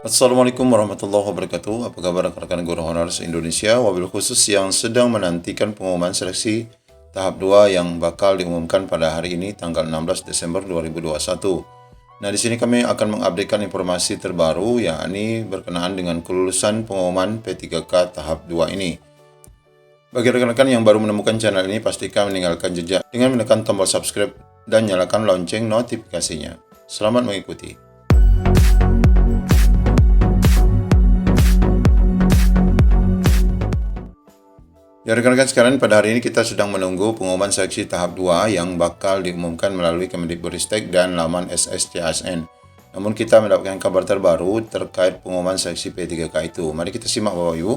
Assalamualaikum warahmatullahi wabarakatuh. Apa kabar rekan-rekan guru honorer Indonesia, wabil khusus yang sedang menantikan pengumuman seleksi tahap 2 yang bakal diumumkan pada hari ini tanggal 16 Desember 2021. Nah, di sini kami akan mengupdatekan informasi terbaru yakni berkenaan dengan kelulusan pengumuman P3K tahap 2 ini. Bagi rekan-rekan yang baru menemukan channel ini, pastikan meninggalkan jejak dengan menekan tombol subscribe dan nyalakan lonceng notifikasinya. Selamat mengikuti. Ya rekan-rekan sekalian, pada hari ini kita sedang menunggu pengumuman seleksi tahap 2 yang bakal diumumkan melalui Kemendikbudristek dan laman SSCASN. Namun kita mendapatkan kabar terbaru terkait pengumuman seleksi P3K itu. Mari kita simak Bapak Ibu.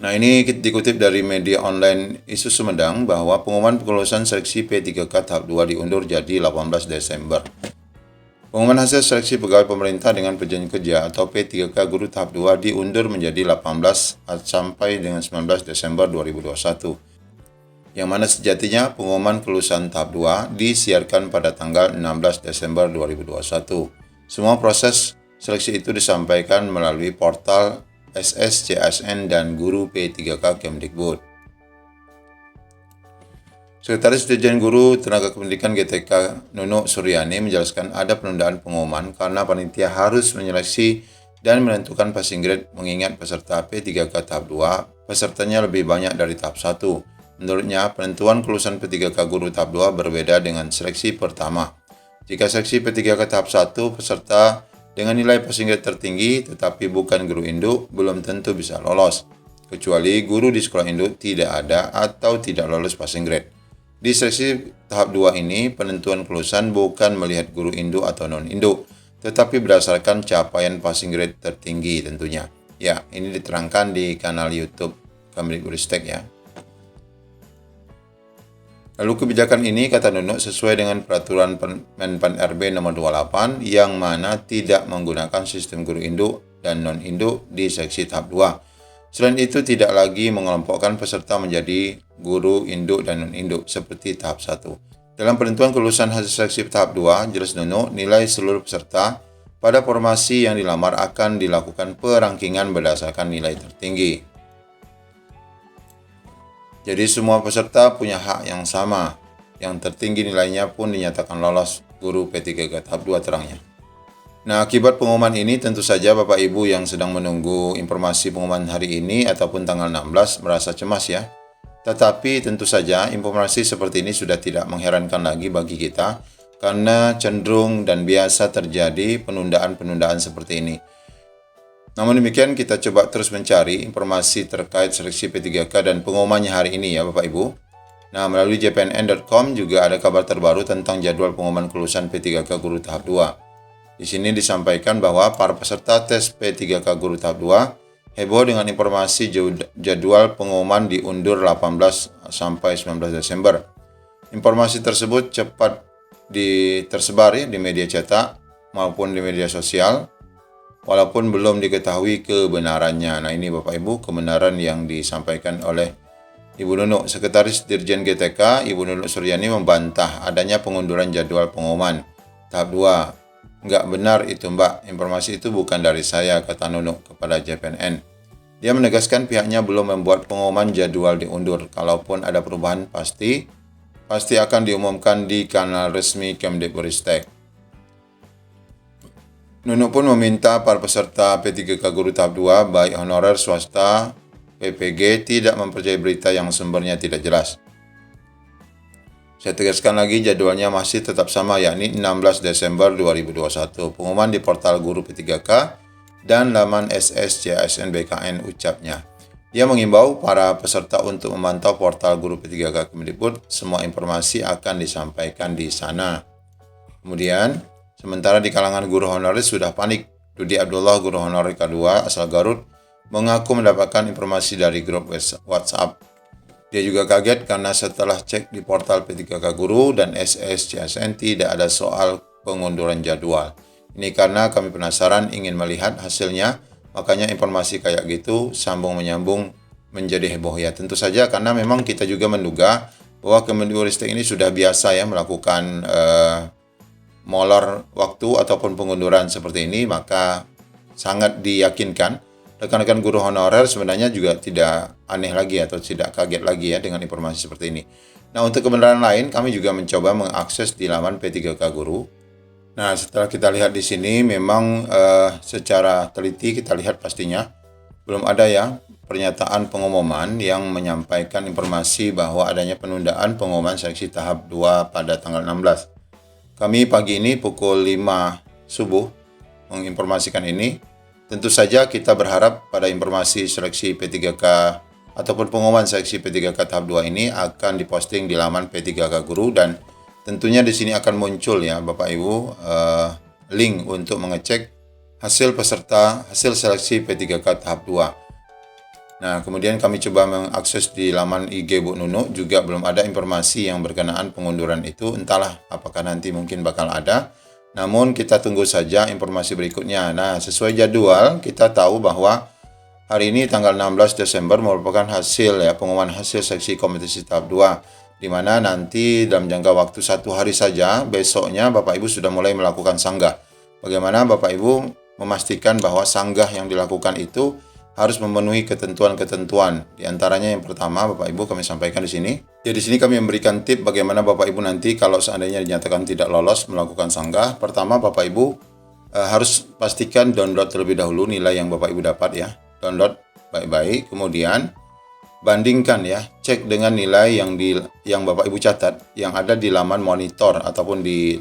Nah, ini dikutip dari media online Isu Sumedang bahwa pengumuman kelulusan seleksi P3K tahap 2 diundur jadi 18 Desember. Pengumuman hasil seleksi pegawai pemerintah dengan perjanjian kerja atau P3K guru tahap 2 diundur menjadi 18 sampai dengan 19 Desember 2021. Yang mana sejatinya pengumuman kelulusan tahap 2 disiarkan pada tanggal 16 Desember 2021. Semua proses seleksi itu disampaikan melalui portal SSCASN dan Guru P3K Kemdikbud. Sekretaris Dirjen Guru Tenaga Kependidikan GTK Nunuk Suryani menjelaskan ada penundaan pengumuman karena panitia harus menyeleksi dan menentukan passing grade mengingat peserta P3K tahap 2 pesertanya lebih banyak dari tahap 1. Menurutnya, penentuan kelulusan P3K Guru tahap 2 berbeda dengan seleksi pertama. Jika seleksi P3K tahap 1 peserta dengan nilai passing grade tertinggi tetapi bukan guru induk belum tentu bisa lolos, kecuali guru di sekolah induk tidak ada atau tidak lolos passing grade. Di seleksi tahap 2 ini, penentuan kelulusan bukan melihat guru induk atau non-induk, tetapi berdasarkan capaian passing grade tertinggi tentunya. Ya, ini diterangkan di kanal YouTube Kemdikbudristek ya. Lalu kebijakan ini, kata Nunuk, sesuai dengan peraturan Menpan RB nomor 28 yang mana tidak menggunakan sistem guru induk dan non-induk di seleksi tahap 2. Selain itu, tidak lagi mengelompokkan peserta menjadi guru induk dan non-induk seperti tahap 1. Dalam penentuan kelulusan hasil seleksi tahap 2, jelas Nunuk, nilai seluruh peserta pada formasi yang dilamar akan dilakukan perangkingan berdasarkan nilai tertinggi. Jadi semua peserta punya hak yang sama. Yang tertinggi nilainya pun dinyatakan lolos guru P3K tahap 2 terangnya. Nah, akibat pengumuman ini tentu saja Bapak Ibu yang sedang menunggu informasi pengumuman hari ini ataupun tanggal 16 merasa cemas ya. Tetapi tentu saja informasi seperti ini sudah tidak mengherankan lagi bagi kita karena cenderung dan biasa terjadi penundaan-penundaan seperti ini. Namun demikian kita coba terus mencari informasi terkait seleksi P3K dan pengumumannya hari ini ya Bapak Ibu. Nah, melalui jpnn.com juga ada kabar terbaru tentang jadwal pengumuman kelulusan P3K Guru tahap 2. Di sini disampaikan bahwa para peserta tes P3K Guru tahap 2 heboh dengan informasi jadwal pengumuman diundur 18 sampai 19 Desember. Informasi tersebut cepat tersebar di media cetak maupun di media sosial, walaupun belum diketahui kebenarannya. Nah, ini Bapak Ibu kebenaran yang disampaikan oleh Ibu Nunuk. Sekretaris Dirjen GTK, Ibu Nunuk Suryani membantah adanya pengunduran jadwal pengumuman tahap 2. Enggak benar itu Mbak, informasi itu bukan dari saya, kata Nunuk kepada JPNN. Dia menegaskan pihaknya belum membuat pengumuman jadwal diundur. Kalaupun ada perubahan pasti akan diumumkan di kanal resmi Kemdikbudristek. Nunuk pun meminta para peserta P3K Guru tahap 2 baik honorer swasta PPG tidak mempercayai berita yang sumbernya tidak jelas. Saya tegaskan lagi jadwalnya masih tetap sama yakni 16 Desember 2021. Pengumuman di portal Guru P3K dan laman SSCASN BKN ucapnya. Dia mengimbau para peserta untuk memantau portal Guru P3K Kemdikbud. Semua informasi akan disampaikan di sana. Kemudian, sementara di kalangan guru honorer sudah panik. Dudi Abdullah, guru honorer K2 asal Garut, mengaku mendapatkan informasi dari grup WhatsApp. Dia juga kaget karena setelah cek di portal P3K Guru dan SSCASN tidak ada soal pengunduran jadwal. Ini karena kami penasaran ingin melihat hasilnya, makanya informasi kayak gitu sambung menyambung menjadi heboh ya. Tentu saja karena memang kita juga menduga bahwa Kemendikbudristek ini sudah biasa ya melakukan molor waktu ataupun pengunduran seperti ini, maka sangat diyakinkan. Rekan-rekan guru honorer sebenarnya juga tidak aneh lagi atau tidak kaget lagi ya dengan informasi seperti ini. Nah, untuk kebenaran lain kami juga mencoba mengakses di laman P3K Guru. Nah, setelah kita lihat di sini memang secara teliti kita lihat pastinya belum ada ya pernyataan pengumuman yang menyampaikan informasi bahwa adanya penundaan pengumuman seleksi tahap 2 pada tanggal 16. Kami pagi ini pukul 5 subuh menginformasikan ini. Tentu saja kita berharap pada informasi seleksi P3K ataupun pengumuman seleksi P3K tahap 2 ini akan diposting di laman P3K Guru, dan tentunya di sini akan muncul ya Bapak Ibu link untuk mengecek hasil seleksi P3K tahap 2. Nah, kemudian kami coba mengakses di laman IG Bu Nunu, juga belum ada informasi yang berkenaan pengunduran itu. Entahlah apakah nanti mungkin bakal ada. Namun kita tunggu saja informasi berikutnya. Nah, sesuai jadwal kita tahu bahwa hari ini tanggal 16 Desember merupakan hasil ya pengumuman hasil seleksi kompetisi tahap 2, di mana nanti dalam jangka waktu 1 hari saja besoknya Bapak Ibu sudah mulai melakukan sanggah. Bagaimana Bapak Ibu memastikan bahwa sanggah yang dilakukan itu harus memenuhi ketentuan-ketentuan. Di antaranya yang pertama Bapak Ibu kami sampaikan di sini. Ya, di sini kami memberikan tip bagaimana Bapak Ibu nanti kalau seandainya dinyatakan tidak lolos melakukan sanggah. Pertama Bapak Ibu harus pastikan download terlebih dahulu nilai yang Bapak Ibu dapat ya. Download baik-baik, kemudian bandingkan ya, cek dengan nilai yang Bapak Ibu catat yang ada di laman monitor ataupun di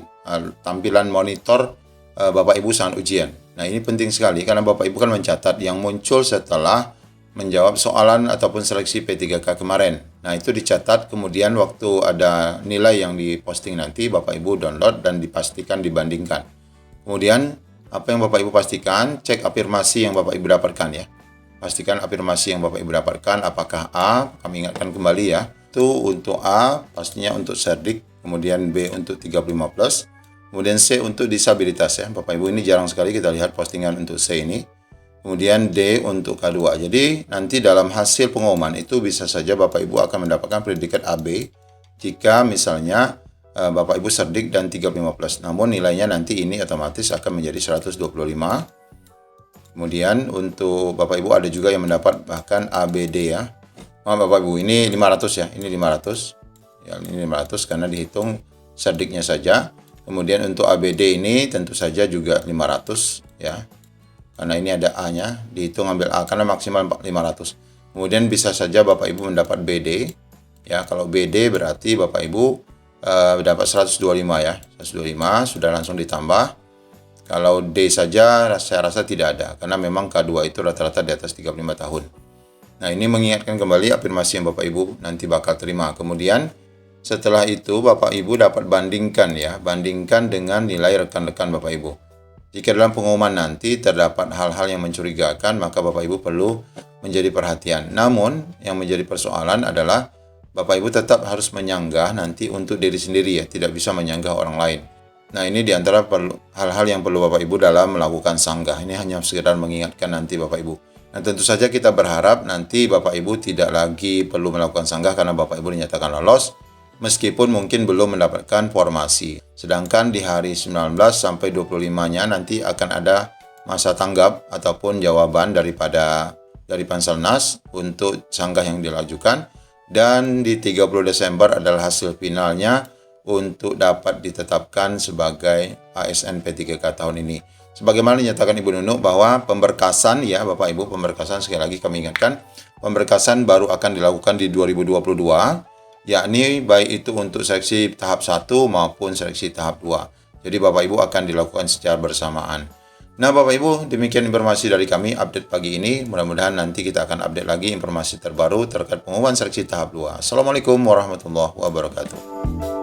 tampilan monitor Bapak Ibu saat ujian. Nah, ini penting sekali karena Bapak Ibu kan mencatat yang muncul setelah menjawab soalan ataupun seleksi P3K kemarin. Nah, itu dicatat, kemudian waktu ada nilai yang diposting nanti Bapak Ibu download dan dipastikan dibandingkan. Kemudian apa yang Bapak Ibu pastikan, cek afirmasi yang Bapak Ibu dapatkan ya. Pastikan afirmasi yang Bapak Ibu dapatkan apakah A, kami ingatkan kembali ya. Itu untuk A pastinya untuk cerdik, kemudian B untuk 35+. Kemudian C untuk disabilitas ya. Bapak Ibu, ini jarang sekali kita lihat postingan untuk C ini. Kemudian D untuk K2. Jadi nanti dalam hasil pengumuman itu bisa saja Bapak Ibu akan mendapatkan predikat AB jika misalnya Bapak Ibu cerdik dan 35+. Namun nilainya nanti ini otomatis akan menjadi 125. Kemudian untuk Bapak Ibu ada juga yang mendapat bahkan ABD ya. Bapak Ibu, ini 500 ya. Ini 500. Ya, ini 500 karena dihitung cerdiknya saja. Kemudian untuk ABD ini tentu saja juga 500 ya. Karena ini ada A-nya, dihitung ambil A karena maksimal 500. Kemudian bisa saja Bapak Ibu mendapat BD. Ya, kalau BD berarti Bapak Ibu dapat 125 ya. 125 sudah langsung ditambah. Kalau D saja saya rasa tidak ada karena memang K2 itu rata-rata di atas 35 tahun. Nah, ini mengingatkan kembali afirmasi yang Bapak Ibu nanti bakal terima. Kemudian setelah itu Bapak Ibu dapat bandingkan ya, bandingkan dengan nilai rekan-rekan Bapak Ibu. Jika dalam pengumuman nanti terdapat hal-hal yang mencurigakan, maka Bapak Ibu perlu menjadi perhatian. Namun yang menjadi persoalan adalah Bapak Ibu tetap harus menyanggah nanti untuk diri sendiri ya, tidak bisa menyanggah orang lain. Nah, ini diantara hal-hal yang perlu Bapak Ibu dalam melakukan sanggah. Ini hanya sekedar mengingatkan nanti Bapak Ibu. Nah, tentu saja kita berharap nanti Bapak Ibu tidak lagi perlu melakukan sanggah karena Bapak Ibu dinyatakan lolos, meskipun mungkin belum mendapatkan formasi. Sedangkan di hari 19 sampai 25-nya nanti akan ada masa tanggap ataupun jawaban dari Panselnas untuk sanggah yang dilajukan. Dan di 30 Desember adalah hasil finalnya untuk dapat ditetapkan sebagai ASN P3K tahun ini. Sebagaimana dinyatakan Ibu Nunu bahwa pemberkasan ya Bapak Ibu, pemberkasan sekali lagi kami ingatkan, pemberkasan baru akan dilakukan di 2022. Yakni baik itu untuk seleksi tahap 1 maupun seleksi tahap 2. Jadi Bapak Ibu akan dilakukan secara bersamaan. Nah Bapak Ibu, demikian informasi dari kami update pagi ini. Mudah-mudahan nanti kita akan update lagi informasi terbaru terkait pengumuman seleksi tahap 2. Assalamualaikum warahmatullahi wabarakatuh.